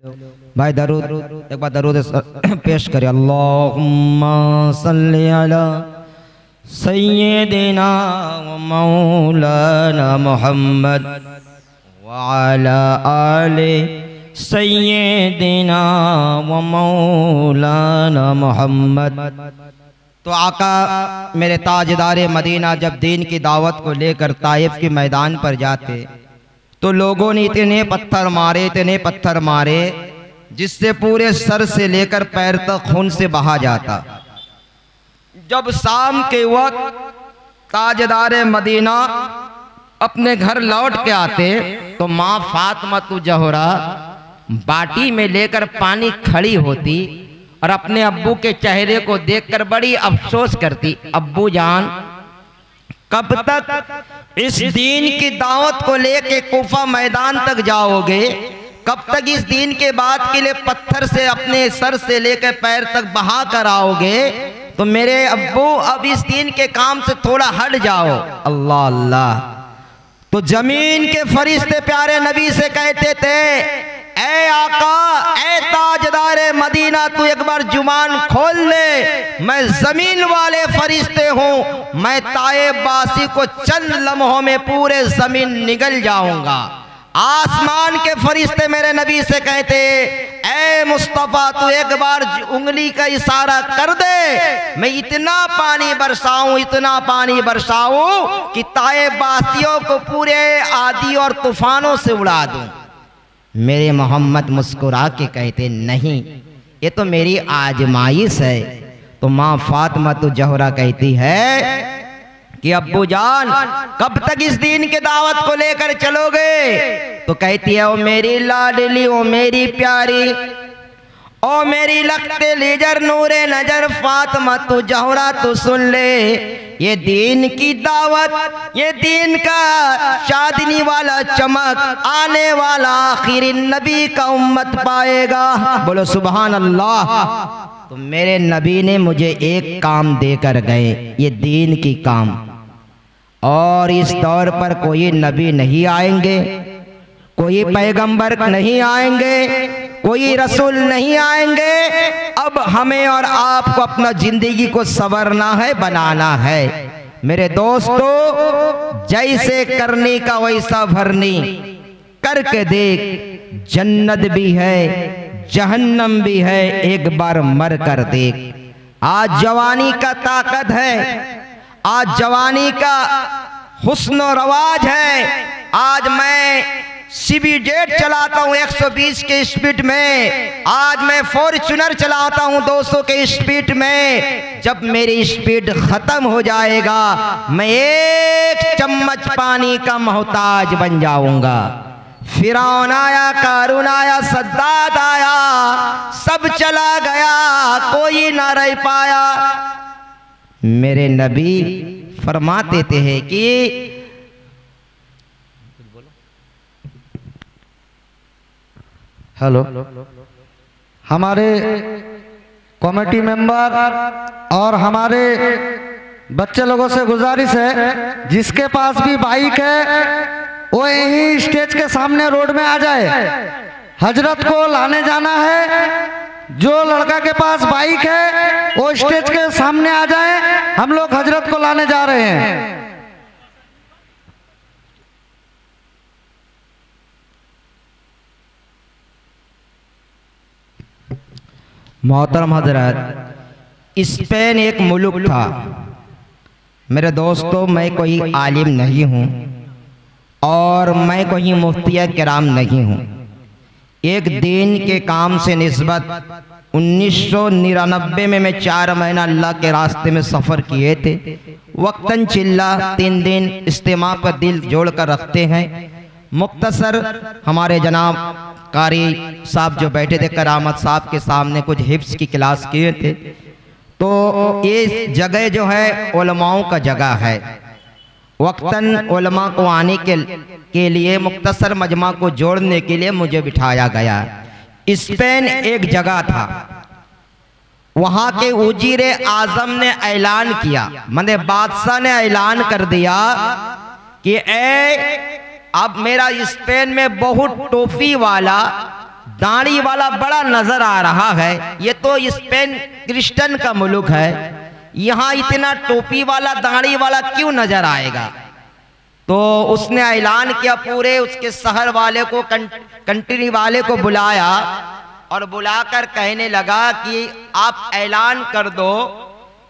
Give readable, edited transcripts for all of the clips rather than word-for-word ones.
भाई दरूद एक बार दरूद पेश करें। अल्लाहुम्मा सल्ली अला सय्यिदिना व मौलाना मुहम्मद व अला आले सय्यिदिना व मौलाना मुहम्मद। तो आका मेरे ताजदार मदीना जब दीन की दावत को लेकर ताइफ के मैदान पर जाते तो लोगों ने इतने पत्थर मारे जिससे पूरे सर से लेकर पैर तक खून से बहा जाता। जब शाम के वक्त ताजदार मदीना अपने घर लौट के आते तो माँ फातिमा ज़हरा बाटी में लेकर पानी खड़ी होती और अपने अब्बू के चेहरे को देखकर बड़ी अफसोस करती, अब्बू जान कब तक इस दीन की दावत को लेके कूफा मैदान तक जाओगे, कब तक इस दीन के बात के लिए पत्थर से अपने सर से लेकर पैर तक बहा कर आओगे। तो मेरे अब्बू अब इस दीन के काम से थोड़ा हट जाओ। अल्लाह अल्लाह। तो जमीन के फरिश्ते प्यारे नबी से कहते थे, ऐ आका, ऐ ताजदारे मदीना, तू एक बार जुबान खोल ले, मैं जमीन वाले फरिश्ते हूं, मैं ताइफ वासी को चंद लम्हों में पूरे जमीन निगल जाऊंगा। आसमान के फरिश्ते मेरे नबी से कहते, ऐ मुस्तफा, तू एक बार उंगली का इशारा कर दे, मैं इतना पानी बरसाऊं कि ताइफ वासियों को पूरे आंधी और तूफानों से उड़ा दूं। मेरे मोहम्मद मुस्कुरा के कहते, नहीं, ये तो मेरी आजमाइश है। तो माँ फातिमा ज़हरा कहती है कि अब्बू जान कब तक इस दीन के दावत को लेकर चलोगे? तो कहती है, ओ मेरी लाडली, ओ मेरी प्यारी, ओ मेरी लखते लीजर नूरे नजर फातिमा ज़हरा, तू सुन ले, ये दीन की दावत, ये दीन का चांदनी वाला चमक आने वाला आखिरी नबी का उम्मत पाएगा। बोलो सुभान अल्लाह। तो मेरे नबी ने मुझे एक काम देकर गए, ये दीन की काम, और इस दौर पर कोई नबी नहीं आएंगे, कोई पैगंबर नहीं आएंगे, कोई रसूल नहीं आएंगे। अब हमें और आपको अपना जिंदगी को संवरना है, बनाना है। मेरे दोस्तों, जैसे करने का वैसा भरनी करके देख, जन्नत भी है जहन्नम भी है, एक बार मर कर देख। आज जवानी का ताकत है, आज जवानी का हुस्न और रवाज है। आज मैं CB8 चलाता हूँ 120 के स्पीड में, आज मैं फॉर्च्यूनर चलाता हूँ 200 के स्पीड में। जब मेरी स्पीड खत्म हो जाएगा, मैं एक चम्मच पानी का मोहताज बन जाऊंगा। फिरौन आया, कारून आया, सद्दाद आया, सब चला गया, कोई ना रह पाया। मेरे नबी फरमाते थे कि हेलो, हमारे कमेटी मेंबर और हमारे बच्चे लोगों से गुजारिश है, जिसके पास भी बाइक है वो यही स्टेज के सामने रोड में आ जाए। हजरत को लाने जाना है। जो लड़का के पास बाइक है वो स्टेज के सामने आ जाए, हम लोग हजरत को लाने जा रहे हैं। मोहतरम हजरत, स्पेन एक मुल्क था। मेरे दोस्तों, मैं कोई आलिम नहीं हूँ और मैं कोई मुफ्तिया किराम नहीं हूँ। एक दीन के काम से निस्बत 1999 में मैं 4 महीना अल्लाह के रास्ते में सफ़र किए थे। वक्तन चिल्ला 3 दिन इज्तिमा पर दिल जोड़ कर रखते हैं। मुख्तसर हमारे जनाब कारी साहब जो बैठे थे करामत साहब के सामने कुछ हिफ्स की क्लास किए थे। तो ये जगह जो है उलमाओं का जगह है। वक्तन उलमा को आने के लिए मुख्तसर मजमा को जोड़ने के लिए मुझे बिठाया गया। स्पेन एक जगह था, वहाँ के वजीरे आजम ने ऐलान किया, माने बादशाह ने ऐलान कर दिया कि अब मेरा स्पेन में बहुत टोपी वाला दाढ़ी वाला बड़ा नजर आ रहा है, ये तो स्पेन क्रिश्चियन का मुल्क है, यहाँ इतना टोपी वाला दाढ़ी वाला क्यों नजर आएगा। तो उसने ऐलान किया, पूरे उसके शहर वाले को, कंट्री वाले को बुलाया और बुलाकर कहने लगा कि आप ऐलान कर दो,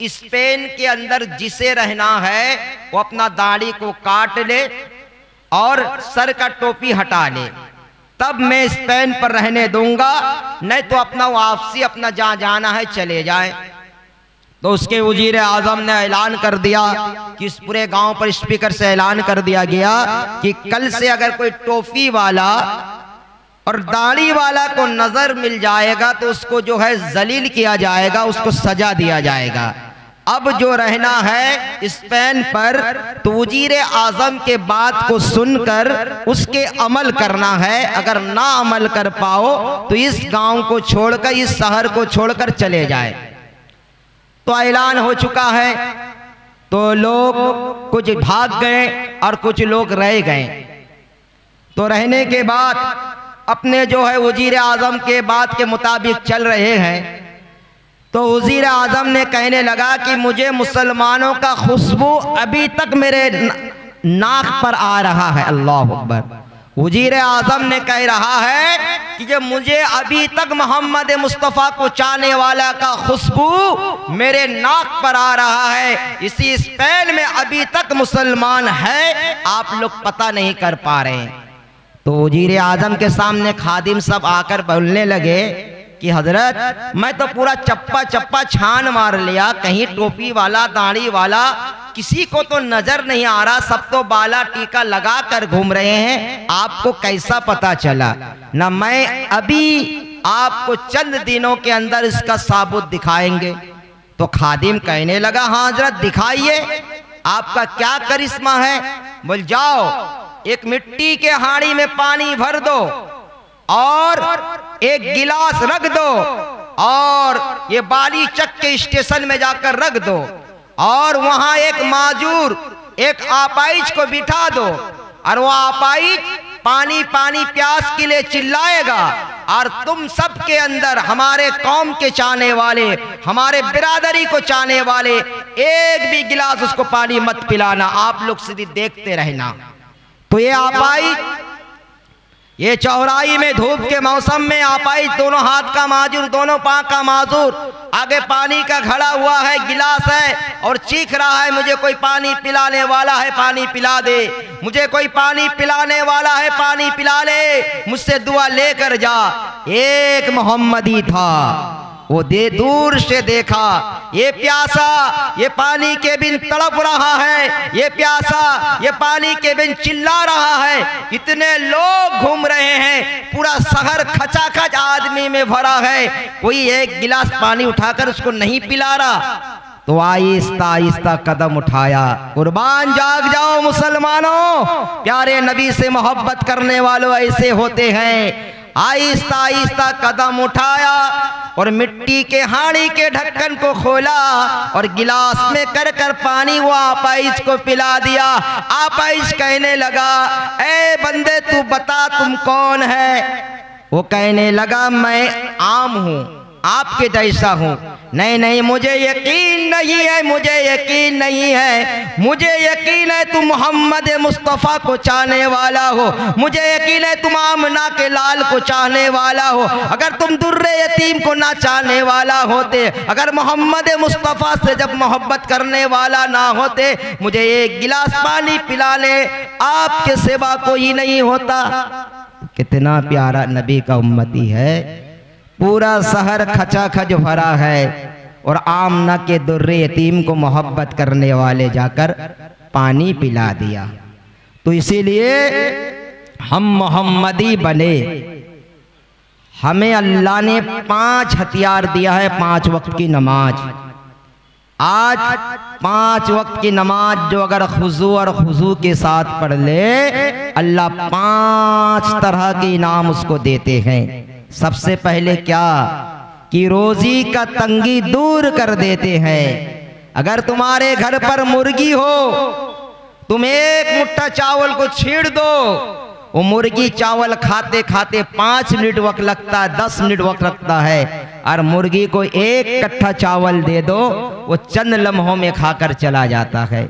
स्पेन के अंदर जिसे रहना है वो अपना दाढ़ी को काट ले और सर का टोपी हटा ले, तब मैं स्पेन पर रहने दूंगा, नहीं तो अपना वापसी अपना जहां जाना है चले जाए। तो उसके वजीर आजम ने ऐलान कर दिया कि इस पूरे गांव पर स्पीकर से ऐलान कर दिया गया कि कल से अगर कोई टोपी वाला और दाढ़ी वाला को नजर मिल जाएगा तो उसको जो है जलील किया जाएगा, उसको सजा दिया जाएगा। अब जो रहना है स्पेन पर, तो वजीर आजम के बात को सुनकर उसके अमल करना है, अगर ना अमल कर पाओ तो इस गांव को छोड़कर, इस शहर को छोड़कर चले जाए। तो ऐलान हो चुका है, तो लोग कुछ भाग गए और कुछ लोग रह गए। तो रहने के बाद अपने जो है वजीर आजम के बात के मुताबिक चल रहे हैं। तो वजीर आजम ने कहने लगा कि मुझे मुसलमानों का खुशबू अभी तक मेरे नाक पर आ रहा है। अल्लाह अकबर। वजीर आजम ने कह रहा है कि जब मुझे अभी तक मोहम्मद मुस्तफ़ा को चाहने वाला का खुशबू मेरे नाक पर आ रहा है। इसी स्पेन में अभी तक मुसलमान है, आप लोग पता नहीं कर पा रहे हैं। तो वजीर आजम के सामने खादिम सब आकर बोलने लगे कि हजरत, मैं तो पूरा चप्पा चप्पा छान मार लिया, कहीं टोपी वाला दाढ़ी वाला किसी को तो नजर नहीं आ रहा, सब तो बाला टीका लगा कर घूम रहे हैं, आपको कैसा पता चला? ना मैं अभी आपको चंद दिनों के अंदर इसका साबुत दिखाएंगे। तो खादिम कहने लगा, हाँ हजरत दिखाइए, आपका क्या करिश्मा है? बोल जाओ एक मिट्टी के हांडी में पानी भर दो और एक गिलास रख दो और ये बाली चक के स्टेशन में जाकर रख दो और वहां एक माजूर, एक आपाइज को बिठा दो और वो आपाइज पानी पानी प्यास के लिए चिल्लाएगा और तुम सब के अंदर हमारे कौम के चाहने वाले, हमारे बिरादरी को चाहने वाले एक भी गिलास उसको पानी मत पिलाना, आप लोग सीधी देखते रहना। तो ये आपाइज, ये चौराई में धूप के मौसम में आपाइज, दोनों हाथ का माजूर, दोनों पांव का माजूर, आगे पानी का घड़ा हुआ है, गिलास है और चीख रहा है, मुझे कोई पानी पिलाने वाला है, पानी पिला दे, मुझे कोई पानी पिलाने वाला है, पानी पिला ले, मुझसे दुआ लेकर जा। एक मोहम्मदी था, वो दूर से देखा, ये प्यासा ये पानी के बिन तड़प रहा है, ये प्यासा ये पानी के बिन चिल्ला रहा है, इतने लोग घूम रहे हैं, पूरा शहर खचाखच आदमी में भरा है, कोई एक गिलास पानी उठाकर उसको नहीं पिला रहा। तो आहिस्ता आहिस्ता कदम उठाया। कुर्बान जाग जाओ मुसलमानों, प्यारे नबी से मोहब्बत करने वालों ऐसे होते हैं। आहिस्ता आहिस्ता कदम उठाया और मिट्टी के हांडी के ढक्कन को खोला और गिलास में कर कर पानी वो आपाइज को पिला दिया। आपाइज कहने लगा, ए बंदे तू बता तुम कौन है? वो कहने लगा, मैं आम हूँ, आपके जैसा हूँ। नहीं नहीं, मुझे यकीन नहीं है, मुझे यकीन नहीं है, मुझे यकीन है तुम मोहम्मद मुस्तफ़ा को चाहने वाला हो, मुझे यकीन है तुम आमना के लाल को चाहने वाला हो। अगर तुम दुर्रे यतीम को ना चाहने वाला होते, अगर मोहम्मद मुस्तफ़ा से जब मोहब्बत करने वाला ना होते, मुझे एक गिलास पानी पिलाने आपके सिवा कोई नहीं होता। कितना प्यारा नबी का उम्मती है, पूरा शहर खचाखच भरा है और आमना के दुर्रे यतीम को मोहब्बत करने वाले जाकर पानी पिला दिया। तो इसीलिए हम मोहम्मदी बने, हमें अल्लाह ने 5 हथियार दिया है, 5 वक्त की नमाज। आज 5 वक्त की नमाज जो अगर खुजू और खुजू के साथ पढ़ ले, अल्लाह 5 तरह के इनाम उसको देते हैं। सबसे पहले क्या कि रोजी का तंगी दूर कर देते हैं। अगर तुम्हारे घर पर मुर्गी हो, तुम एक मुट्ठा चावल को छीड़ दो, वो मुर्गी चावल खाते खाते 5 मिनट वक्त लगता है, 10 मिनट वक्त लगता है, और मुर्गी को 1 कट्ठा चावल दे दो, वो चंद लम्हों में खाकर चला जाता है।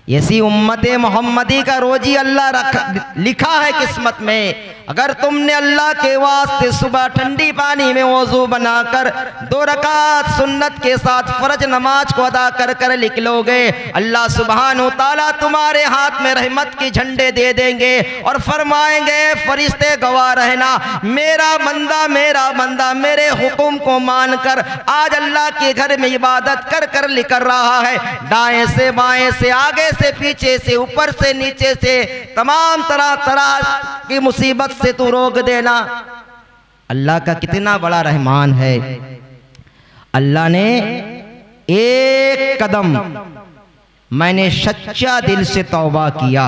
ऐसी उम्मते मोहम्मदी का रोजी अल्लाह लिखा है किस्मत में। अगर तुमने अल्लाह के वास्ते सुबह ठंडी पानी में वज़ू बनाकर 2 रकात सुन्नत के साथ फर्ज नमाज को अदा कर कर लिख लोगे, अल्लाह सुब्हानहू तआला तुम्हारे हाथ में रहमत की झंडे दे देंगे और फरमाएंगे, फरिश्ते गवाह रहना, मेरा बंदा मेरे हुक्म को मानकर आज अल्लाह के घर में इबादत कर कर लिख रहा है। दाएं से बाएं से, आगे से पीछे से, ऊपर से नीचे से, तमाम तरह की मुसीबत से तू रोक देना। अल्लाह का कितना बड़ा रहमान है। अल्लाह ने एक कदम मैंने सच्चा दिल से तौबा किया,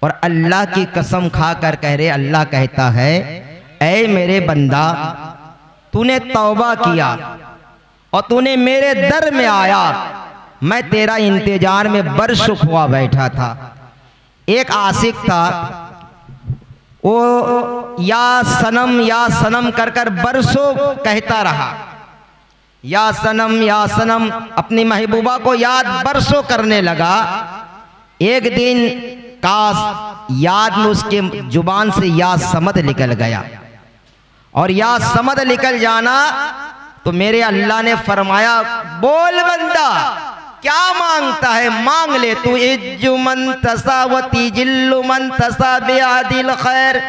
और अल्लाह की कसम खाकर कह रहे, अल्लाह कहता है, ऐ मेरे बंदा, तूने तौबा किया और तूने मेरे दर में आया, मैं तेरा इंतजार में बरसों हुआ बैठा था। एक आशिक था, वो या सनम कर कर बरसों कहता रहा, या सनम अपनी महबूबा को याद बरसों करने लगा। एक दिन काश याद में उसके जुबान से या समद निकल गया, और या समद निकल जाना तो मेरे अल्लाह ने फरमाया, बोल बंदा क्या मांगता है, मांग ले तू। इज्जु मन तसा वती जिल्लु मन तसा बेआदिल खैर।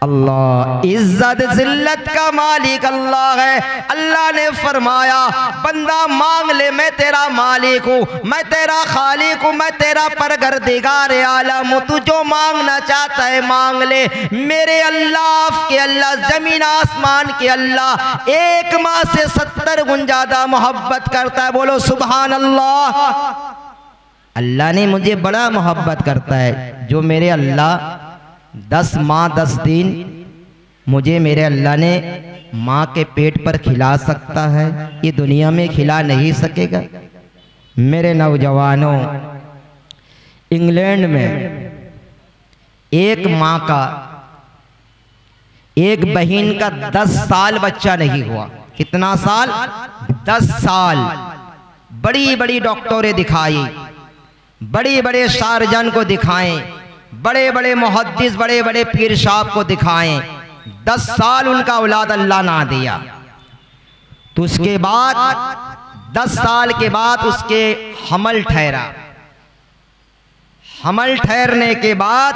अल्लाह इज्जत जिल्लत का मालिक अल्लाह है। अल्लाह ने फरमाया, बंदा मांग ले, मैं तेरा मालिक हूँ, मैं तेरा खालिक हूँ, मैं तेरा परवरदिगार आलम हूँ, तू जो मांगना चाहता है मांग ले। मेरे अल्लाह के अल्लाह, जमीन आसमान के अल्लाह एक माँ से 70 गुण ज्यादा मोहब्बत करता है। बोलो सुभान अल्लाह। अल्लाह ने मुझे बड़ा मोहब्बत करता है। जो मेरे अल्लाह 10 माह 10 दिन मुझे मेरे अल्लाह ने माँ के पेट पर खिला सकता है, ये दुनिया में खिला नहीं सकेगा। मेरे नौजवानों, इंग्लैंड में एक माँ का, एक बहन का 10 साल बच्चा नहीं हुआ। कितना साल? 10 साल। बड़ी बड़ी डॉक्टरें दिखाई, बड़े बड़े सर्जन को दिखाएं, बड़े बड़े मुहद्दिस, बड़े बड़े पीर साहब को दिखाएं, 10 साल उनका औलाद अल्लाह ना दिया। तो उसके बाद 10 साल के बाद उसके हमल ठहरा। हमल ठहरने के बाद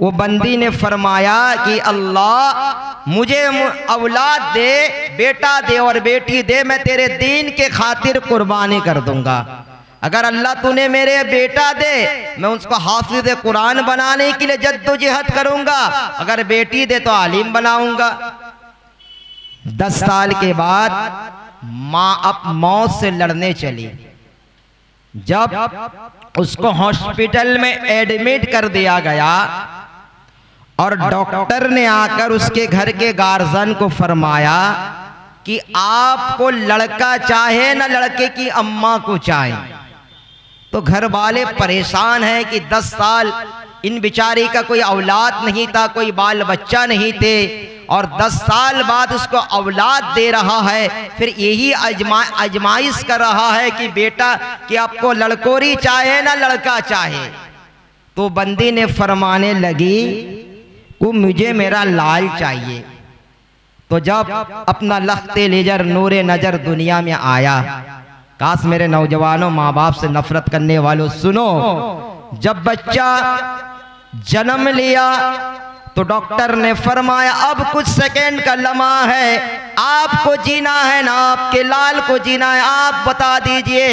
वो बंदी ने फरमाया कि अल्लाह मुझे औलाद दे, बेटा दे और बेटी दे, मैं तेरे दीन के खातिर कुर्बानी कर दूंगा। अगर अल्लाह तूने मेरे बेटा दे, मैं उसको हाफिज कुरान बनाने के लिए जद्दोजहद करूंगा, अगर बेटी दे तो आलिम बनाऊंगा। 10 साल के बाद माँ अब मौत से लड़ने चली। जब उसको हॉस्पिटल में एडमिट कर दिया गया और डॉक्टर ने आकर उसके घर के गार्जियन को फरमाया कि आपको लड़का चाहे ना लड़के की अम्मा को चाहे, तो घर वाले परेशान हैं कि 10 साल इन बिचारी का कोई औलाद नहीं था, कोई बाल बच्चा नहीं थे, और 10 साल बाद उसको औलाद दे रहा है। फिर यही आजमाइश कर रहा है कि बेटा कि आपको लड़कोरी चाहे ना लड़का चाहे। तो बंदी ने फरमाने लगी कि मुझे मेरा लाल चाहिए। तो जब अपना लख्ते लेजर नूरे नजर दुनिया में आया, काश मेरे नौजवानों, माँ बाप से नफरत करने वालों सुनो, जब बच्चा जन्म लिया तो डॉक्टर ने फरमाया अब कुछ सेकंड का लम्हा है, आपको जीना है ना आपके लाल को जीना है, आप बता दीजिए,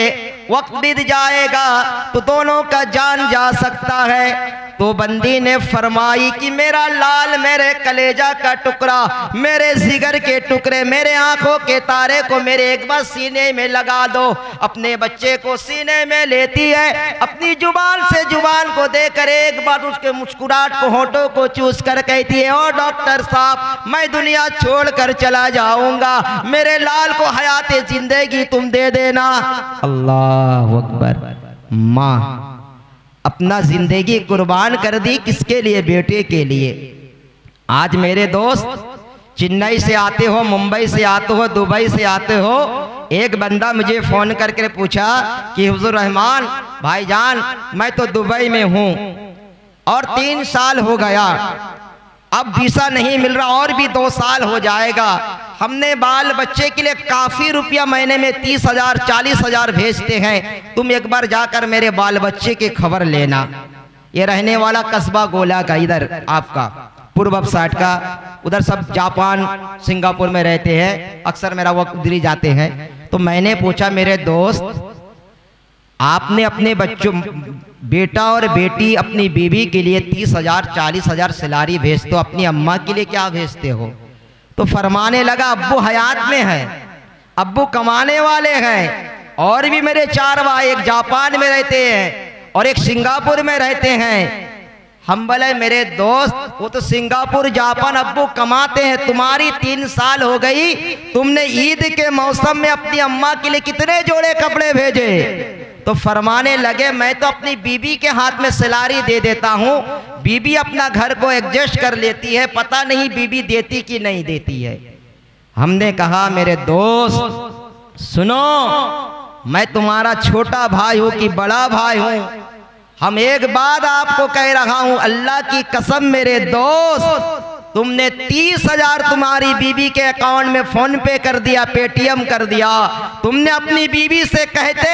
वक्त बीत जाएगा तो दोनों का जान जा सकता है। तो बंदी ने फरमाई कि मेरा लाल, मेरे कलेजा का टुकड़ा, मेरे जिगर के टुकड़े, मेरे आंखों के तारे को मेरे एक बार सीने में लगा दो। अपने बच्चे को सीने में लेती है, अपनी जुबान से जुबान को देकर एक बार उसके मुस्कुराहट को, होठों को चूस कर कहती है, ओ डॉक्टर साहब मैं दुनिया छोड़कर चला जाऊंगा, मेरे लाल को हयात जिंदगी तुम दे देना। अल्लाह अकबर। माँ अपने अपना जिंदगी कुर्बान कर दी, किसके लिए? बेटे के लिए। आज मेरे दोस्त चेन्नई से आते हो, मुंबई से आते हो, दुबई से आते हो, एक बंदा मुझे फोन करके पूछा कि हुजूर रहमान भाईजान मैं तो दुबई में हूँ और 3 साल हो गया, अब वीसा नहीं मिल रहा और भी 2 साल हो जाएगा, हमने बाल बच्चे के लिए काफी रुपया महीने में 30,000 40,000 भेजते हैं, तुम एक बार जाकर मेरे बाल बच्चे की खबर लेना। ये रहने वाला कस्बा गोला का, इधर आपका पूर्व साइड का, उधर सब जापान सिंगापुर में रहते हैं, अक्सर मेरा वक्त उधर ही जाते हैं। तो मैंने पूछा मेरे दोस्त आपने अपने बच्चों बेटा और बेटी अपनी बीवी के लिए 30,000 40,000 सैलरी भेजते हो, अपनी अम्मा के लिए क्या भेजते हो? तो फरमाने लगा अब्बू हयात में है, अब्बू कमाने वाले हैं, और भी मेरे 4 भाई, एक जापान में रहते हैं और एक सिंगापुर में रहते हैं। हम बोले मेरे दोस्त वो तो सिंगापुर जापान अब्बू कमाते हैं, तुम्हारी 3 साल हो गई, तुमने ईद के मौसम में अपनी अम्मा के लिए कितने जोड़े कपड़े भेजे? तो फरमाने लगे मैं तो अपनी बीबी के हाथ में सैलरी दे देता हूँ, बीबी अपना घर को एडजस्ट कर लेती है, पता नहीं बीबी देती कि नहीं देती है। हमने कहा मेरे दोस्त सुनो, मैं तुम्हारा छोटा भाई हूँ कि बड़ा भाई हूँ, हम एक बात आपको कह रहा हूं, अल्लाह की कसम मेरे दोस्त, तुमने 30,000 तुम्हारी बीबी के अकाउंट में फोन पे कर दिया, पेटीएम कर दिया, तुमने अपनी बीबी से कहते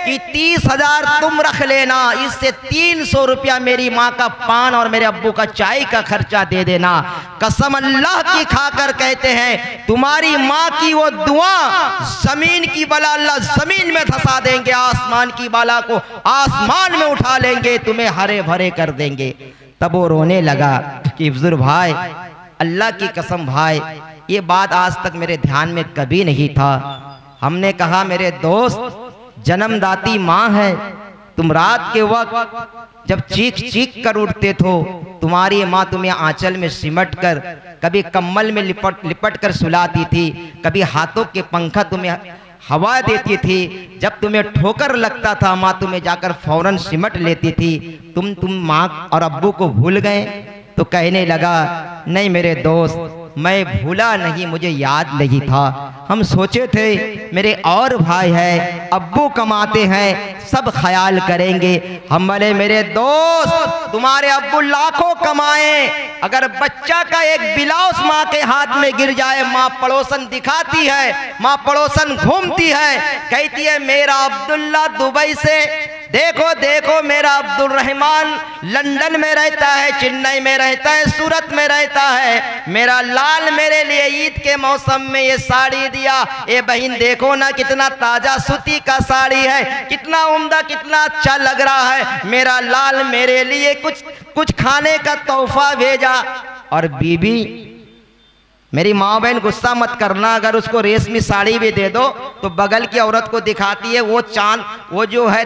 कि 30,000 तुम रख लेना, इससे 300 रुपया मेरी माँ का पान और मेरे अब्बू का चाय का खर्चा दे देना। कसम अल्लाह की खाकर कहते हैं तुम्हारी माँ की वो दुआ, जमीन की बला अल्लाह जमीन में धंसा देंगे, आसमान की बाला को आसमान में उठा लेंगे, तुम्हें हरे भरे कर देंगे। तब वो रोने लगा कि हुजूर भाई अल्लाह की कसम भाई ये बात आज तक मेरे ध्यान में कभी नहीं था। हमने कहा मेरे दोस्त जन्मदाती माँ है, तुम रात के वक्त जब चीख चीख कर उठते थे, तुम्हारी माँ तुम्हें आंचल में सिमट कर, कभी कम्बल में लिपट कर सुलाती थी, कभी हाथों के पंखा तुम्हें हवा देती थी, जब तुम्हें ठोकर लगता था माँ तुम्हें जाकर फौरन सिमट लेती थी। तुम माँ और अब्बू को भूल गए? तो कहने लगा नहीं मेरे दोस्त मैं भूला नहीं, मुझे याद नहीं था, हम सोचे थे मेरे और भाई है, अब्बू कमाते हैं, सब ख्याल करेंगे। हम बोले मेरे दोस्त तुम्हारे अब्बू लाखों कमाए, अगर बच्चा का एक ब्लाउज माँ के हाथ में गिर जाए, माँ पड़ोसन दिखाती है, माँ पड़ोसन घूमती है, कहती है मेरा अब्दुल्ला दुबई से, देखो देखो मेरा अब्दुल रहमान लंदन में रहता है, चेन्नई में रहता है, सूरत में रहता है, मेरा लाल मेरे लिए ईद के मौसम में ये साड़ी दिया, ए बहन देखो ना कितना ताजा सूती का साड़ी है, कितना उम्दा कितना अच्छा लग रहा है, मेरा लाल मेरे लिए कुछ खाने का तोहफा भेजा। और बीबी मेरी माँ बहन गुस्सा मत करना, अगर उसको रेशमी साड़ी भी दे दो तो बगल की औरत को दिखाती है वो चांद, वो जो है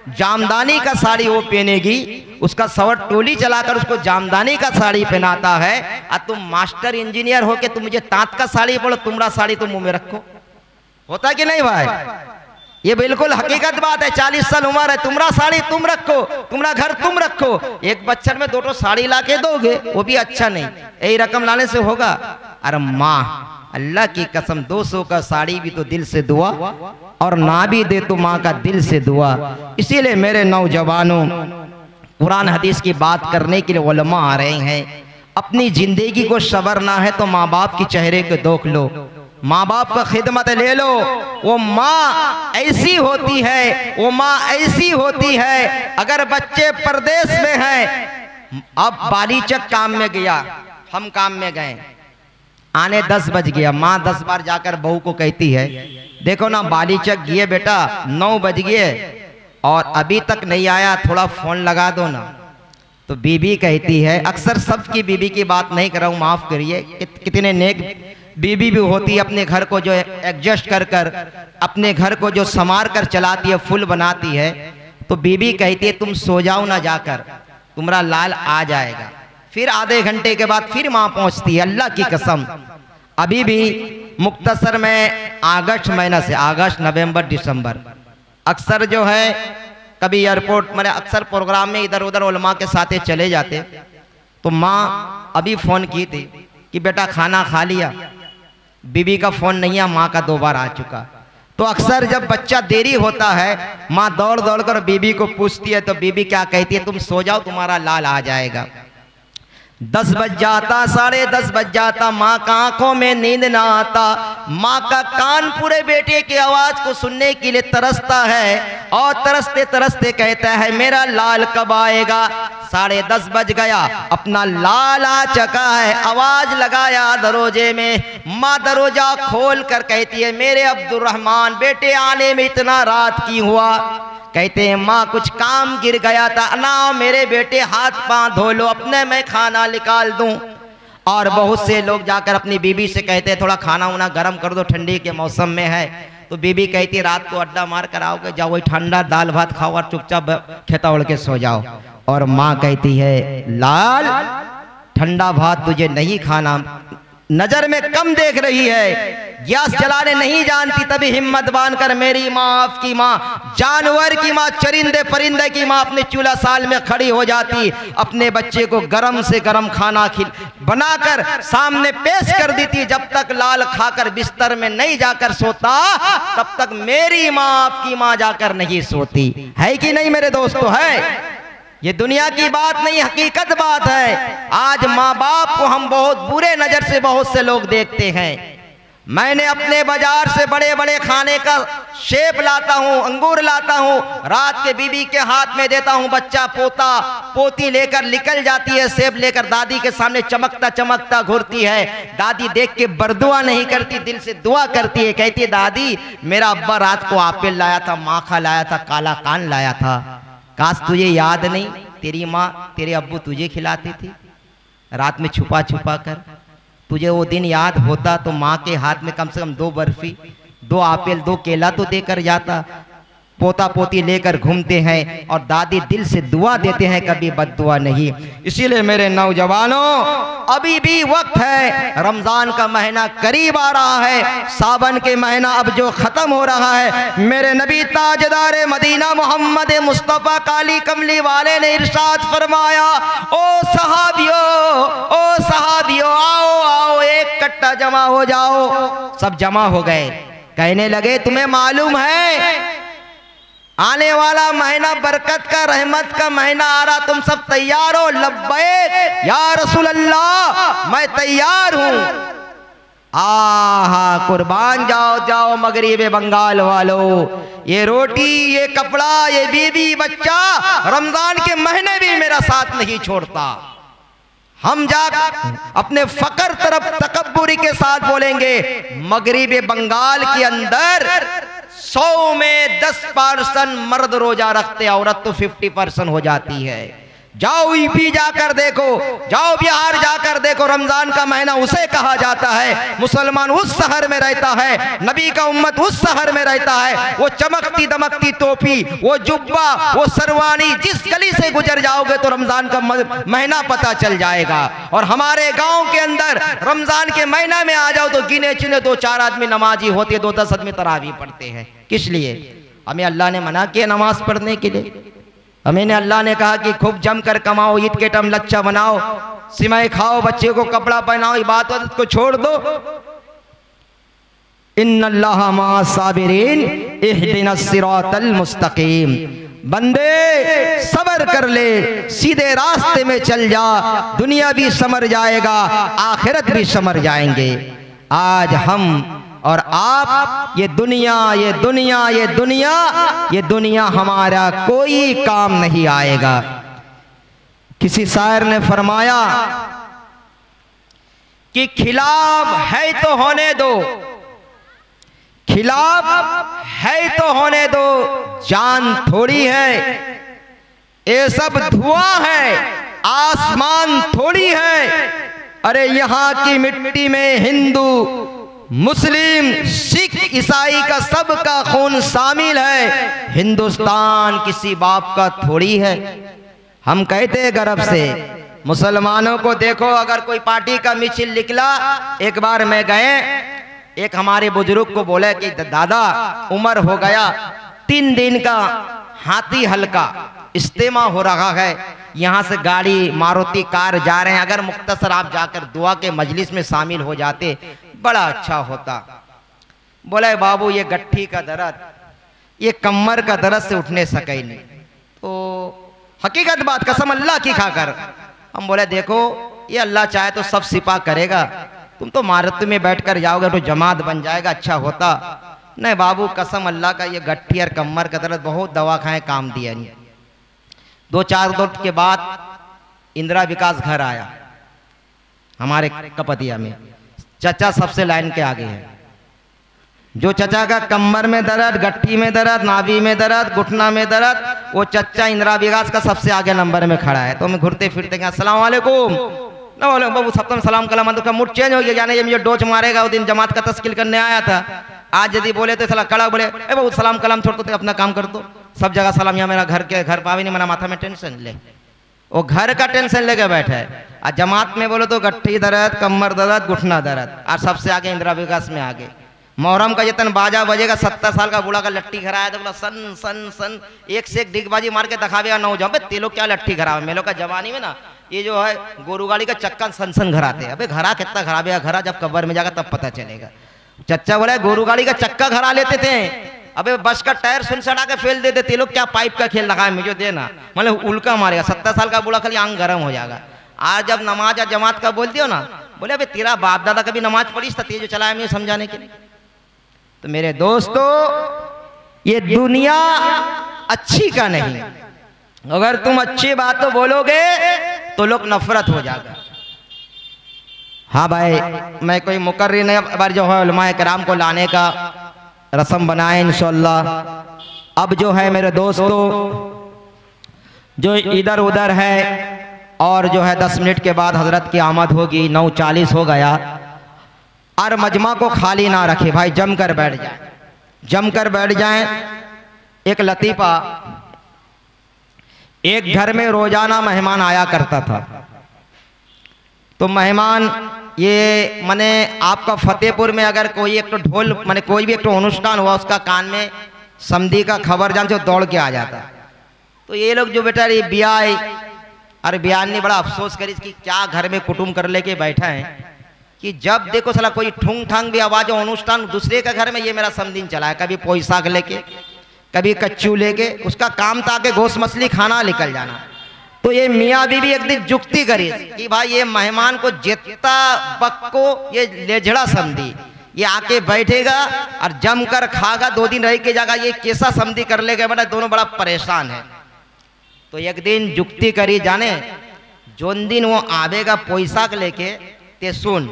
जामदानी का साड़ी वो पहनेगी, उसका सवर टोली चलाकर उसको जामदानी का साड़ी पहनाता है। और तुम मास्टर इंजीनियर हो के तुम मुझे तांत का साड़ी बोलो, तुम्हारा साड़ी तुम मुंह में रखो, होता कि नहीं भाई? ये बिल्कुल हकीकत बात है। 40 साल उम्र है, तुम्हारा साड़ी तुम रखो, तुम्हारा घर तुम रखो, एक बच्चन में 2 साड़ी ला के दोगे वो भी अच्छा नहीं, यही रकम लाने से होगा। अरे माँ अल्लाह की कसम 200 का साड़ी भी तो दिल से दुआ, और ना भी दे तो माँ का दिल से दुआ। इसीलिए मेरे नौजवानों कुरान हदीस की बात करने के लिए उलमा आ रहे हैं। अपनी जिंदगी को संवरना है तो माँ बाप के चेहरे को देख लो, माँ बाप का खिदमत ले लो। वो माँ ऐसी होती है, वो माँ ऐसी होती है, अगर बच्चे परदेश में हैं, अब बालीचक काम में गया, हम काम में गए, आने 10 बज गया, माँ 10 बार जाकर बहू को कहती है देखो ना बालीचक गए बेटा, 9 बज गए और अभी तक नहीं आया, थोड़ा फोन लगा दो ना। तो बीबी कहती है, अक्सर सबकी बीबी की बात नहीं कर रहा हूँ, माफ करिए, कितने नेक बीबी भी होती है, अपने घर को जो एडजस्ट कर कर, अपने घर को जो संवार कर चलाती है, फुल बनाती है। तो बीबी कहती है तुम सो जाओ ना जाकर, तुम्हारा लाल आ जाएगा। फिर आधे घंटे के बाद फिर माँ पहुंचती है। अल्लाह की कसम अभी भी मुख्तसर में अगस्त महीना से, अगस्त नवंबर दिसंबर, अक्सर जो है कभी एयरपोर्ट मैंने अक्सर प्रोग्राम में इधर उधर उलमा के साथ चले जाते, तो माँ अभी फ़ोन की थी कि बेटा खाना खा लिया। बीबी का फ़ोन नहीं है, माँ का 2 बार आ चुका। तो अक्सर जब बच्चा देरी होता है, माँ दौड़ दौड़ कर बीबी को पूछती है, तो बीबी क्या कहती है, तुम सो जाओ तुम्हारा लाल आ जाएगा। 10 बज जाता, 10:30 बज जाता, माँ का आंखों में नींद ना आता। माँ का कान पूरे बेटे की आवाज को सुनने के लिए तरसता है और तरसते तरसते कहता है मेरा लाल कब आएगा। 10:30 बज गया, अपना लाल आ चुका है। आवाज लगाया दरोजे में, माँ दरोजा खोल कर कहती है मेरे अब्दुर्रहमान बेटे आने में इतना रात क्यों हुआ। कहते हैं माँ कुछ काम गिर गया था, ना मेरे बेटे हाथ पांव धो लो, अपने मैं खाना निकाल दूं। और बहुत से लोग जाकर अपनी बीबी से कहते हैं थोड़ा खाना उना गर्म कर दो, ठंडी के मौसम में है। तो बीबी कहती है रात को अड्डा मार कर आओगे, जाओ वही ठंडा दाल भात खाओ और चुपचाप खेता उड़ के सो जाओ। और माँ कहती है लाल ठंडा भात तुझे नहीं खाना, नजर में कम देख रही है, गैस जलाने नहीं जानती, तभी हिम्मत बांधकर मेरी माँ आपकी माँ, जानवर की माँ, चरिंदे परिंदे की माँ अपने चूल्हा साल में खड़ी हो जाती, अपने बच्चे को गरम से गरम खाना बनाकर सामने पेश कर देती। जब तक लाल खाकर बिस्तर में नहीं जाकर सोता, तब तक मेरी माँ आपकी माँ जाकर नहीं सोती। है कि नहीं मेरे दोस्तों? है। ये दुनिया की बात नहीं, हकीकत बात है। आज माँ बाप को हम बहुत बुरे नजर से बहुत से लोग देखते हैं। मैंने अपने बाजार से बड़े बड़े खाने का सेब लाता हूँ, अंगूर लाता हूँ, रात के बीबी के हाथ में देता हूँ, बच्चा पोता पोती लेकर निकल जाती है, सेब लेकर दादी के सामने चमकता चमकता घूरती है। दादी देख के बरदुआ नहीं करती, दिल से दुआ करती है, कहती है दादी मेरा अब्बा रात को आपेल लाया था, माखा लाया था, काला कान लाया था, काश तुझे याद नहीं, तेरी माँ तेरे अब्बू तुझे खिलाती थी रात में छुपा छुपा कर। तुझे वो दिन याद होता तो माँ के हाथ में कम से कम 2 बर्फी, 2 आपेल, 2 केला तो देकर जाता। पोता पोती लेकर घूमते हैं और दादी दिल से दुआ देते हैं, कभी बद्दुआ नहीं। इसीलिए मेरे नौजवानों अभी भी वक्त है, रमजान का महीना करीब आ रहा है, सावन के महीना अब जो खत्म हो रहा है। मेरे नबी ताजदार मदीना मोहम्मद मुस्तफ़ा काली कमली वाले ने इरशाद फरमाया, ओ सहाबियो आओ आओ एक कट्टा जमा हो जाओ। सब जमा हो गए, कहने लगे तुम्हें मालूम है आने वाला महीना बरकत का, रहमत का महीना आ रहा, तुम सब तैयार हो? लब्बैक या रसूल अल्लाह, मैं तैयार हूं। आहा कुर्बान जाओ जाओ मगरिब बंगाल वालों, ये रोटी, ये कपड़ा, ये बीवी बच्चा रमजान के महीने भी मेरा साथ नहीं छोड़ता। हम जा अपने फकर तरफ तकब्बुरी के साथ बोलेंगे, मगरिब बंगाल के अंदर 100 में 10% मर्द रोजा रखते, औरत तो 50% हो जाती है। जाओ यूपी जाकर देखो, जाओ बिहार जाकर देखो, रमजान का महीना उसे कहा जाता है, मुसलमान उस शहर में रहता है, नबी का उम्मत उस शहर में रहता है। वो चमकती दमकती टोपी, वो जुब्बा, वो सरवानी, जिस गली से गुजर जाओगे तो रमजान का महीना पता चल जाएगा। और हमारे गांव के अंदर रमजान के महीना में आ जाओ तो गिने चुने 2-4 आदमी नमाजी होते, 2-10 आदमी तरावी पढ़ते हैं। किस लिए? हमें अल्लाह ने मना किया नमाज पढ़ने के लिए, हमें अल्लाह ने कहा कि खूब जम कर कमाओ, ईद के टाइम लच्छा बनाओ, सिमाई खाओ, बच्चे को कपड़ा पहनाओ, इबादत को छोड़ दो। इन्नल्लाह मअ साबिरीन इहदिनस सिरातल मुस्तकीम, बंदे सब्र कर ले, सीधे रास्ते में चल जा, दुनिया भी संवर जाएगा, आखिरत भी संवर जाएंगे। आज हम और आप ये दुनिया हमारा कोई काम नहीं आएगा। किसी शायर ने फरमाया कि खिलाफ है तो होने दो, खिलाफ है तो होने दो, जान थोड़ी है, ये सब धुआं है, आसमान थोड़ी है। अरे यहाँ की मिट्टी में हिंदू मुस्लिम सिख ईसाई का सबका खून शामिल है, हिंदुस्तान किसी बाप का थोड़ी है। हम कहते हैं गर्व से, मुसलमानों को देखो, अगर कोई पार्टी का मिছিল निकला, एक बार मैं गए, एक हमारे बुजुर्ग को बोले कि दादा उम्र हो गया, 3 दिन का हाथी हल्का इस्तेमा हो रहा है, यहाँ से गाड़ी मारुति कार जा रहे हैं। अगर मुख्तसर आप जाकर दुआ के मजलिस में शामिल हो जाते बड़ा अच्छा होता। बोले बाबू ये गट्ठी का दर्द, ये कमर का दर्द से उठने सके नहीं। तो हकीकत बात कसम अल्लाह की खाकर हम बोले देखो ये अल्लाह चाहे तो सब सिपा करेगा, तुम तो मारुति में बैठकर जाओगे तो जमात बन जाएगा, अच्छा होता। नहीं बाबू कसम अल्लाह का ये गट्ठी और कमर का दर्द बहुत दवा खाएं काम दिया नहीं। 2-4 दिन के बाद इंदिरा विकास घर आया हमारे कपतिया में। चचा सबसे लाइन के आगे है। जो चचा का कमर में दर्द, गट्ठी में दर्द, नाभि में दर्द, घुटना में दर्द, वो चचा इंदिरा विकास का सबसे आगे नंबर में खड़ा है। तो मैं घुरते फिरते गया अस्सलाम वालेकुम ना बोले बाबू सप्तम सलाम कलाम तो का मूड चेंज हो गया, जाने ये मुझे डोच मारेगा। वो दिन जमात का तस्कील करने आया था, आज यदि बोले तो सला कड़ा बोले ए बाबू सलाम कलाम छोड़ दो, अपना काम कर दो। सब जगह सलाम, यहाँ मेरा घर पावे नहीं, मेरा माथा में टेंशन ले, वो घर का टेंशन लेके बैठा है। और जमात में बोलो तो गट्ठी दर्द, कमर दर्द, घुटना दर्द, और सबसे आगे इंदिरा विकास में आगे। मोहर्रम का जितन बाजा बजेगा, 70 साल का बूढ़ा का लट्ठी खराया तो बोला सन सन सन, एक से एक डिगबाजी मार के दिखावेगा नौ जाओ ते लोग क्या लट्ठी खराब है। मेलों का जवानी में ना ये जो है गोरू गाड़ी का चक्का सन सन घराते। अबे घरा कितना खराब है, घरा जब कब्र में जाएगा तब पता चलेगा। चच्चा बोला गोरू गाड़ी का चक्का घरा लेते थे, अबे बस का टायर सुन सड़ा के फेल देते ते लोग क्या पाइप का खेल लगा है मुझे देना, मतलब उल्का मारेगा। 70 साल का बूढ़ा खाली आंग गर्म हो जाएगा। आज जब नमाज या जमात का बोलती हो ना, बोले अबे तेरा बाप दादा कभी नमाज पढ़ी था, ते जो चलाया मुझे समझाने के लिए। तो मेरे दोस्तों ये दुनिया अच्छी का नहीं, अगर तुम अच्छी बात तो बोलोगे तो लोग नफरत हो जाएगा। हाँ भाई मैं कोई मुकर्री नहीं, बार जो है उलमाए कराम को लाने का रस्म बनाए इंशाअल्लाह। अब जो है मेरे दोस्तों जो इधर उधर है और जो है 10 मिनट के बाद हजरत की आमद होगी, 9:40 हो गया। और मजमा को खाली ना रखे भाई, जमकर बैठ जाए, जमकर बैठ जाएं। एक लतीफ़ा, एक घर में रोजाना मेहमान आया करता था। तो मेहमान ये माने आपका फतेहपुर में अगर कोई एक तो ढोल माने कोई भी एक तो अनुष्ठान हुआ, उसका कान में समधी का खबर जान से दौड़ के आ जाता। तो ये लोग जो बेटा ये ब्याह, अरे ब्याह ने बड़ा अफसोस करी कि क्या घर में कुटुंब कर लेके बैठा है कि जब देखो साला कोई ठूंग ठांग भी आवाज हो अनुष्ठान दूसरे का घर में, ये मेरा समदिन चला है। कभी पोई साग लेके, कभी कच्चू लेके, उसका काम था कि गोश्त मछली खाना निकल जाना। तो ये मियाँ बीवी एक दिन जुक्ति करी कि भाई ये मेहमान को जितना बक्को ये लेझड़ा समझी, ये आके बैठेगा और जमकर खागा, 2 दिन रह के जाएगा, ये कैसा समझी कर लेगा बेटा, दोनों बड़ा परेशान है। तो एक दिन जुक्ति करी, जाने जोन दिन वो आवेगा पैसा लेके ते सुन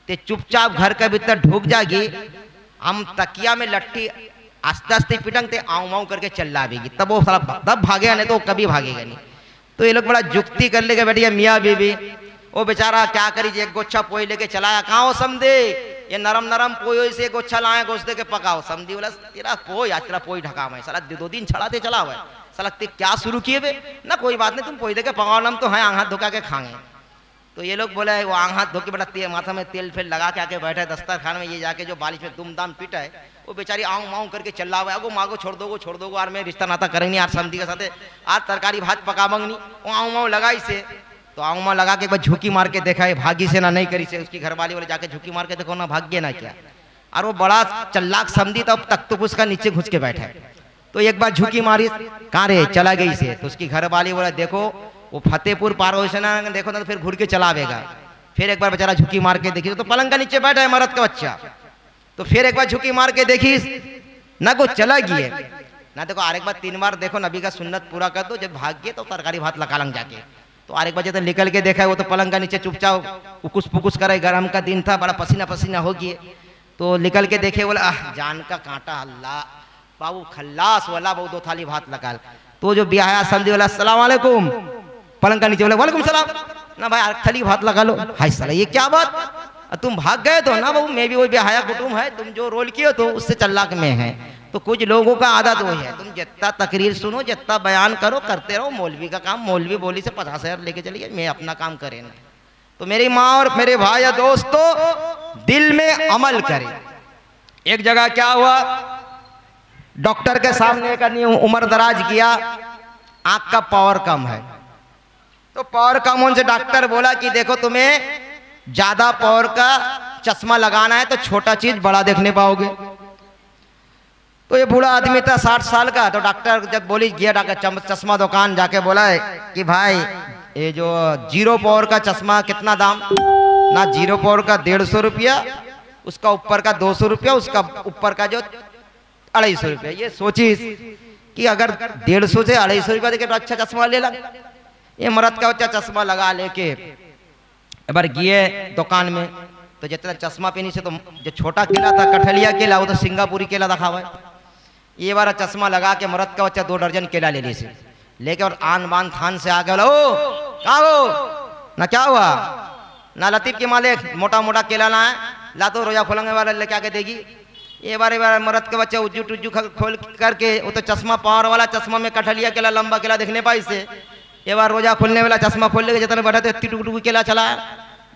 ते चुपचाप घर के भीतर ढुक जाएगी, हम तकिया में लट्ठी आस्ते आस्ते पिटंग ते आऊ माऊ करके चल्लावेगी, तब वो साला तब भागेगा, नहीं तो कभी भागेगा नहीं। तो ये लोग बड़ा जुक्ति कर लेके बैठिए मियाँ बीवी। वो बेचारा क्या करी, एक गोच्छा पोई लेके चलाया, कहाँ हो समझे ये नरम नरम पोई से गोच्छा लाए गोश्त दे के पकाओ। समझी बोला तेरा पोई आज तेरा पोई ढका मैं साला 2 दिन छड़ाते चला हुआ है, साला क्या शुरू किए बे ना, कोई बात नहीं तुम पोई दे के पकाओ, नम तो है आंख हाथ धोका के खाएंगे। तो ये लोग बोले वो आंख हाथ धो के बेटा माथा में तेल फेल लगा के आके बैठा है दस्तरखान में, ये जाके जो बालिश में दुमदाम पीटा है वो बेचारी आऊँ माऊँ करके चल रहा है, माँ को छोड़ दो और मैं रिश्ता नाता करेंगे यार समझी के साथ, आज तरकारी भात पका मंगनी। वो आऊँ माऊँ लगाई से, तो आऊँ माँ लगा के एक बार झुकी मार के देखा है, भागी से ना नहीं करी से, उसकी घरवाली वाले जाके झुकी मार के देखो ना भाग्य ना क्या। और वो बड़ा चल्लाक समझी, तो अब तक तो उसका नीचे घुस के बैठा है। तो एक बार झुकी मारी, कहाँ रे चला गई से, तो उसकी घरवाली बोला देखो वो फतेहपुर पार हो ना, देखो ना तो फिर घुर के चलावेगा। फिर एक बार बेचारा झुकी मार के देखी तो पलंग का नीचे बैठा है मर्द का बच्चा। तो फिर एक बार झुकी मार के देखी ना को चला गई है ना, देखो आर एक बार 3 बार देखो नबी का सुन्नत पूरा कर दो, जब भाग गए तो तरकारी भात लगा लंग जाके। तो आर एक बार जब निकल के देखा है वो तो पलंग का नीचे चुपचाप उकुस पुकुस करे, गर्म का दिन था, बड़ा पसीना पसीना हो गया। तो निकल के देखे बोला जान का कांटा अल्लाह बाबू खल्लास वाला वो 2 थाली भात लगा। तो जो ब्याह समझी वाला अस्सलाम वालेकुम, पलंग का नीचे बोला वालेकुम सलाम ना भाई थाली भात लगा लो। हाय साला ये क्या बात, तुम भाग गए तो ना बाबू, मैं भी वही ब्याह कुटुंब है, तुम जो रोल किए तो उससे चल्लाक में है। तो कुछ लोगों का आदत वही है, तुम जितना तकरीर सुनो जितना बयान करो करते रहो, मौलवी का काम मौलवी बोली से 50,000 लेके चलिए, मैं अपना काम करे ना। तो मेरी माँ और मेरे भाई या दोस्तों दिल में अमल करें। एक जगह क्या हुआ, डॉक्टर के सामने एक आदमी उम्र दराज किया, आंख का पावर कम है। तो पावर कम होने से डॉक्टर बोला कि देखो तुम्हें ज्यादा पावर का चश्मा लगाना है तो छोटा चीज बड़ा देखने पाओगे। तो ये बूढ़ा आदमी था 60 साल का। तो डॉक्टर जब बोली गया डॉक्टर चश्मा दुकान जाके बोला है कि भाई ये जो 0 पावर का चश्मा कितना दाम ना, 0 पावर का 150 रुपया, उसका ऊपर का 200 रुपया, उसका ऊपर का जो 250 रुपया। ये सोची कि अगर 150 से 250 रुपया देके तो अच्छा चश्मा ले ला। ये मर्द का बच्चा चश्मा लगा लेके एक बार गए दुकान में। तो जितना चश्मा पहनी से तो जो छोटा केला था कठलिया केला, वो तो सिंगापुरी केला दिखा हुआ है। ये बार चश्मा लगा के मर्द का बच्चा 2 दर्जन केला ले ली से लेके और आन बान थान से आगे बोला, ओ कहाँ हो ना, क्या हुआ ना, लतीफ के मालिक मोटा मोटा केला लाए ला, तो रोजा खोलेंगे वाला लेके आके देगी। ये बार मर्द के बच्चा उज्जू टुज्जू खोल करके वो तो चश्मा पावर वाला चश्मा में कठलिया केला लंबा केला दिखने पाई से। ये बार रोजा खोलने वाला चश्मा खोल लेके जितने बैठा तो टुकटुक केला चला।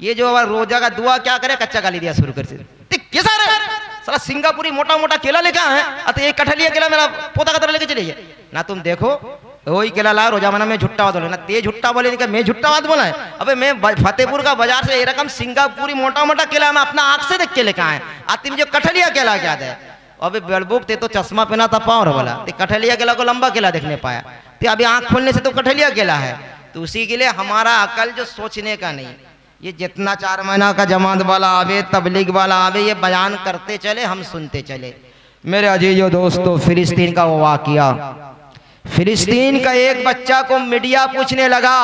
ये जो रोजा का दुआ क्या करे, कच्चा गाली दिया शुरू कर से, साला सिंगापुरी मोटा मोटा केला लेके आए हैं, तो ये कठलिया केला मेरा पोता का तरह लेके चले गए ना। तुम देखो वही केला ला, रोजा मना में झुट्टा बात बोले ना, ते झुट्टा बोले नहीं, मैं झुट्टा बात बोला है। अबे मैं फतेहपुर का बाजार से ये रकम सिंगापुरी मोटा मोटा केला मैं अपना आंख से देख के लेके आए, आती मुझे कठलिया केला क्या है। अबे बेलबुक ते तो चश्मा पहना था पावर वाला, ते कठलिया केला को लंबा केला देखने पाया, ते अभी आंख खोलने से तो कठलिया केला है। तो उसी के लिए हमारा अकल जो सोचने का नहीं, ये जितना 4 महीना का जमात वाला आवे, तबलीग वाला आवे, ये बयान करते चले, हम सुनते चले। मेरे अजीजों दोस्तों, फिलिस्तीन का वो वाकया, फिलिस्तीन का एक बच्चा को मीडिया पूछने लगा,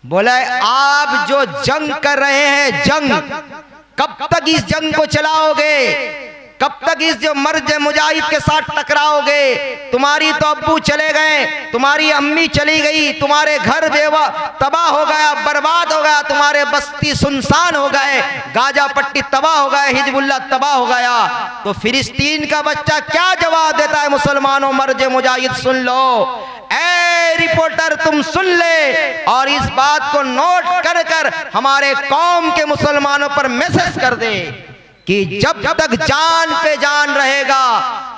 बोला आप जो जंग कर रहे हैं, जंग कब तक इस जंग को चलाओगे, कब तक इस जो मर्द मुजाहिद के साथ टकराओगे। तुम्हारी तो अब्बू चले गए, तुम्हारी अम्मी चली गई, तुम्हारे घर बेवा तबाह हो गया, बर्बाद हो गया, तुम्हारे बस्ती सुनसान हो गए, गाजा पट्टी तबाह हो गए, हिजबुल्लाह तबाह हो गया। तो फिलिस्तीन का बच्चा क्या जवाब देता है, मुसलमानों मर्द मुजाहिद सुन लो, ए रिपोर्टर तुम सुन ले और इस बात को नोट कर कर हमारे कौम के मुसलमानों पर मैसेज कर दे कि जब तक जान पे जान रहेगा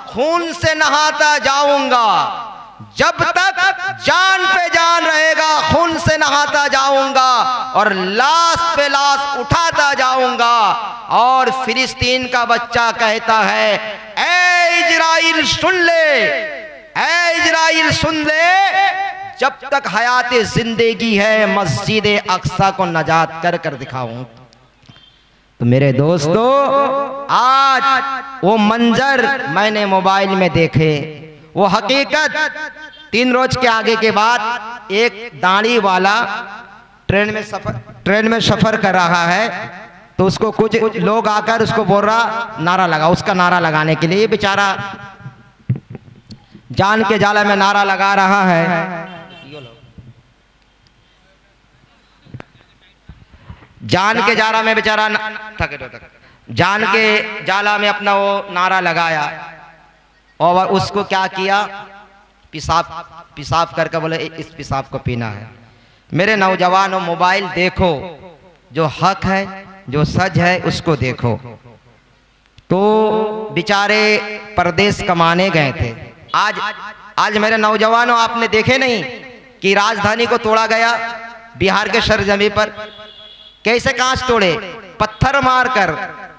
खून से नहाता जाऊंगा, जब तक जान पे जान रहेगा खून से नहाता जाऊंगा और लाश पे लाश उठाता जाऊंगा। और फिलिस्तीन का बच्चा कहता है, ए इजराइल सुन ले, ए इजराइल सुन ले, जब तक हयात जिंदगी है मस्जिद अक्सा को नजात कर कर दिखाऊं। तो मेरे दोस्तों, आज वो मंजर मैंने मोबाइल में देखे, वो हकीकत 3 रोज के आगे के बाद एक दाढ़ी वाला ट्रेन में सफर कर रहा है। तो उसको कुछ लोग आकर उसको बोल रहा, नारा लगा, उसका नारा लगाने के लिए बेचारा जान के जाला में नारा लगा रहा है। जान के जाला में बेचारा जान के जाला में अपना वो नारा लगाया और उसको क्या किया, पेशाब करके बोले इस पेशाब को पीना है। मेरे नौजवानों, मोबाइल देखो, जो हक है जो सच है उसको देखो। तो बेचारे परदेश कमाने गए थे। आज मेरे नौजवानों, आपने देखे नहीं कि राजधानी को तोड़ा गया बिहार के सरजमी पर, कैसे कांच तोड़े, पत्थर मारकर,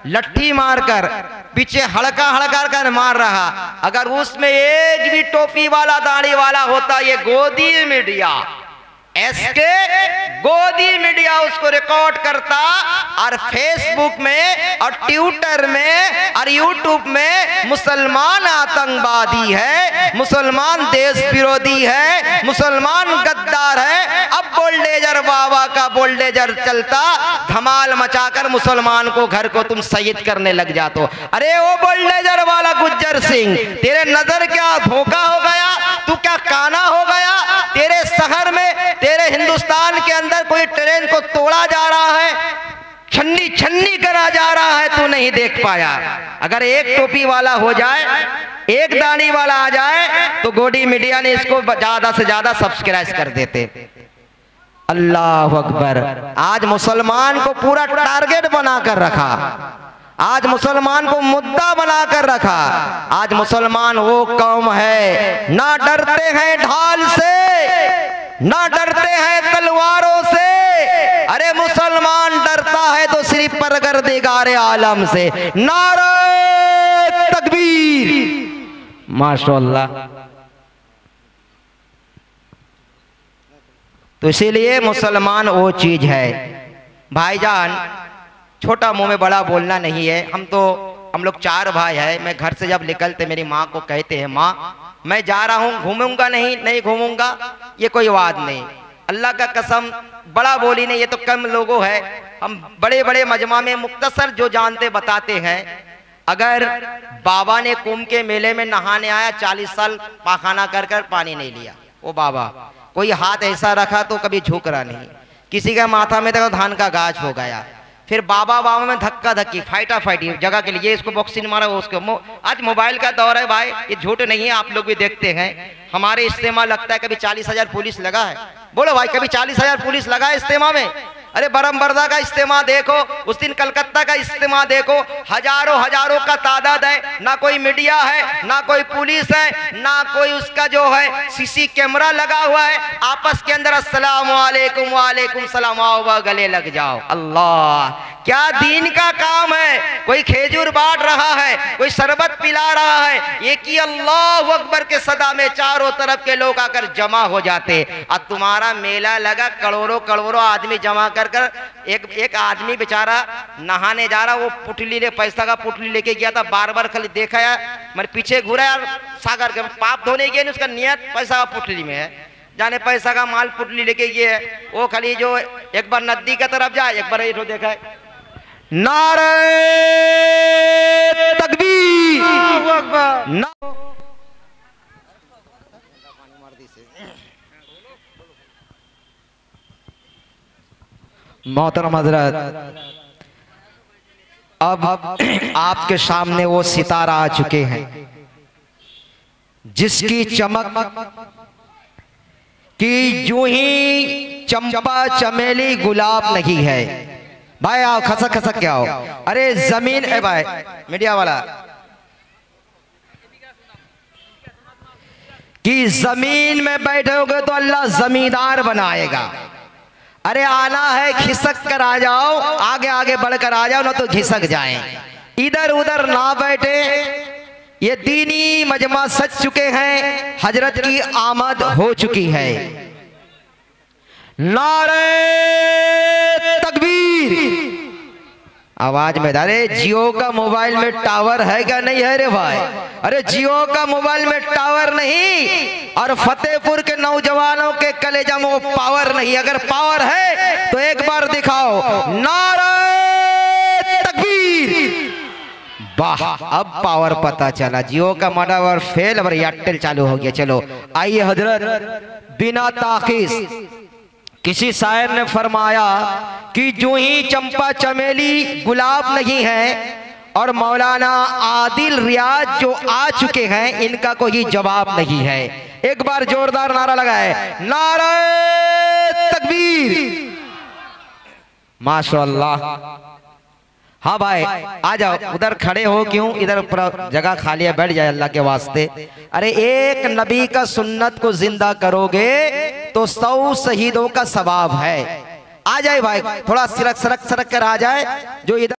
लट्ठी मारकर, पीछे हड़का हड़का कर मार रहा। अगर उसमें एक भी टोपी वाला दाढ़ी वाला होता, ये गोदी मीडिया, एसके गोदी मीडिया उसको रिकॉर्ड करता और फेसबुक में और ट्विटर में और यूट्यूब में मुसलमान आतंकवादी है, मुसलमान देश विरोधी है, मुसलमान गद्दार है। अब बुलडोजर बाबा का बुलडोजर चलता, धमाल मचाकर मुसलमान को घर को तुम शहीद करने लग जाते हो। अरे वो बुलडोजर वाला गुज्जर सिंह, तेरे नजर क्या धोखा हो गया, तू क्या काना हो गया। तेरे शहर में, तेरे हिंदुस्तान के अंदर कोई ट्रेन को तोड़ा जा रहा है, छन्नी छन्नी करा जा रहा है, तू नहीं देख पाया। अगर एक टोपी वाला हो जाए, एक दाढ़ी वाला आ जाए, तो गोदी मीडिया ने इसको ज्यादा से ज्यादा सब्सक्राइब कर देते। अल्लाह अकबर। आज मुसलमान को पूरा टारगेट बनाकर रखा। आज मुसलमान को मुद्दा बनाकर रखा। आज मुसलमान वो कौम है, ना डरते हैं ढाल से, ना डरते हैं तलवारों से। अरे मुसलमान डरता है तो सिर्फ परवरदिगार आलम से। नारे तकबीर, माशाअल्लाह। तो इसीलिए मुसलमान वो चीज है भाईजान। छोटा मुंह में बड़ा बोलना नहीं है। हम लोग 4 भाई है। मैं घर से जब निकलते मेरी माँ को कहते हैं, माँ मैं जा रहा हूँ, घूमूंगा नहीं घूमूंगा, ये कोई बात नहीं। अल्लाह का कसम बड़ा बोली नहीं, ये तो कम लोगों है। हम बड़े बड़े मजमा में मुख्तसर जो जानते बताते हैं। अगर बाबा ने कुंभ के मेले में नहाने आया, 40 साल पाखाना कर कर पानी नहीं लिया, वो बाबा कोई हाथ ऐसा रखा तो कभी झुक रहा नहीं। किसी का माथा में तो धान का गाछ हो गया। फिर बाबा में धक्का धक्की, फाइटा फाइटी जगह के लिए, इसको बॉक्सिंग मारा, उसको। आज मोबाइल का दौर है भाई, ये झूठ नहीं है, आप लोग भी देखते हैं। हमारे इज्तिमा लगता है, कभी 40,000 पुलिस लगा है? बोलो भाई, कभी 40,000 पुलिस लगा है इज्तिमा में? अरे बरमबरदा का इज्तिमा देखो, उस दिन कलकत्ता का इज्तिमा देखो, हजारों का तादाद है। ना कोई मीडिया है, ना कोई पुलिस है, ना कोई उसका जो है सीसी कैमरा लगा हुआ है। आपस के अंदर अस्सलाम वालेकुम वालेकुम सलाम, आओ गले लग जाओ। अल्लाह, क्या दीन का काम है। कोई खेजूर बांट रहा है, कोई शरबत पिला रहा है, ये की अल्लाह अकबर के सदा में चारों तरफ के लोग आकर जमा हो जाते। अब तुम्हारा मेला लगा, करोड़ों आदमी जमा कर एक आदमी बेचारा नहाने जा रहा, वो पुटली ले, पैसा का पुटली लेके गया था। बार खाली देखा यार, मेरे पीछे घूरा यार, सागर के पाप धोने गया नहीं, उसका नियत पैसा का पुटली में है। जाने पैसा का माल पुटली लेके गए, वो खाली जो एक बार नदी की तरफ जाए, एक बार ये देखा है। नारे तकबीर, मोहतरम हजरत, अब आपके सामने वो सितारा आ चुके हैं जिसकी चमक कि यूं ही चंपा चमेली गुलाब नहीं है। भाई आओ, खसक खसक क्या हो। अरे जमीन है भाई, मीडिया वाला, कि जमीन में बैठोगे तो अल्लाह जमींदार बनाएगा। अरे आना है खिसक कर आ जाओ, आगे आगे बढ़कर आ जाओ, ना तो खिसक जाएं। इधर उधर ना बैठे। ये दीनी मजमा सज चुके हैं, हजरत की आमद हो चुकी है। नारे तकबीर, आवाज में। अरे जियो का मोबाइल में टावर है क्या? नहीं है रे भाई। अरे जियो का मोबाइल में टावर नहीं, और फतेहपुर के नौजवानों के कलेजा में वो पावर नहीं। अगर पावर है तो एक बार दिखाओ। नारे तकबीर, वाह, अब पावर पता चला। जियो का मॉडल फेल, अब एयरटेल चालू हो गया। चलो आइए हजरत, बिना ताखीर किसी शायर ने फरमाया कि जो ही चंपा चमेली गुलाब नहीं है, और मौलाना आदिल रियाज जो आ चुके हैं, इनका कोई जवाब नहीं है। एक बार जोरदार नारा लगाए, नारे तकबीर, माशाअल्लाह। हाँ भाई आ जाओ, उधर खड़े हो क्यों, इधर जगह खाली है, बैठ जाए अल्लाह के वास्ते। अरे एक नबी का सुन्नत को जिंदा करोगे तो 100 शहीदों का सवाब है। आ जाए भाई, थोड़ा सरक कर आ जाए जो इधर